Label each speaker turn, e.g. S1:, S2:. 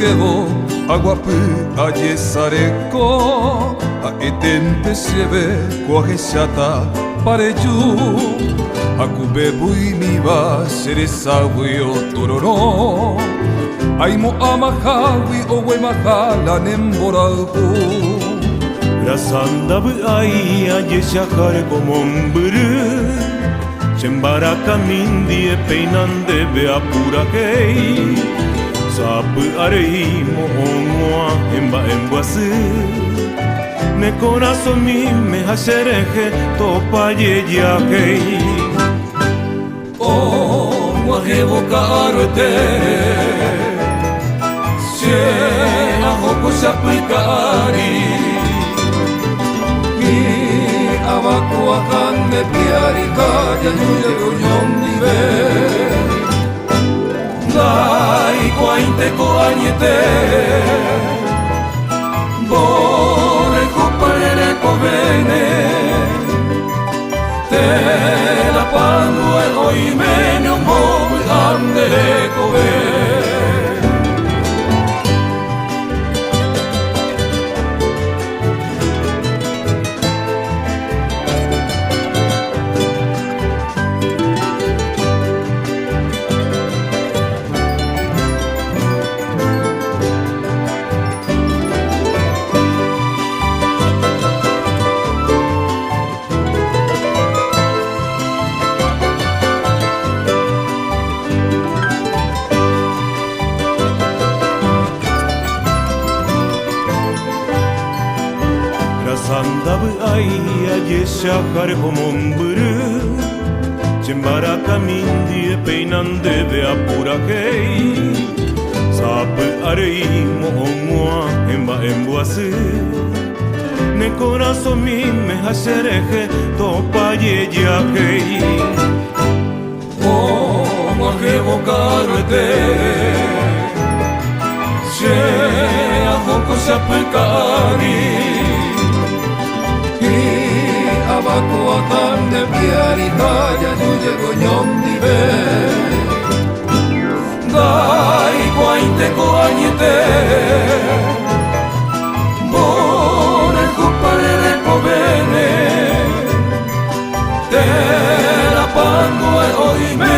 S1: kevo aguapu ayesareko aetente sieve kuaheshata pareju hakubebu imiba seresawi otororo aimo amahawi owe mahala nemboralhu
S2: Rasanda bu ay ayeshakar komomburu Chembaraca mindie peinande be apura kei Sapu arei mohomoa emba embuasu Ne corazón mi me hashereje topa yeya kei
S1: Oh, muahevo karote She ahoko shapikari Abaku akan me piari kaya nuye kunyom dive Lai kuainte ko anyete Bore kupare ko vene Te la panu el oimeno mo ande ko vene
S2: Sandabı ay ayeshakar komomburu Chembaraca mindie peinande be apura kei Sapu arei mohomoa emba embuasu Ne corazón mi me hashereje topa yeya kei
S1: Oh, muahevo karote She ahoko shapikari Abaku akan ne piari kaya nuye kunyom dive Dai kuainte ko anyete Bore kupare ko vene Te la pango e oime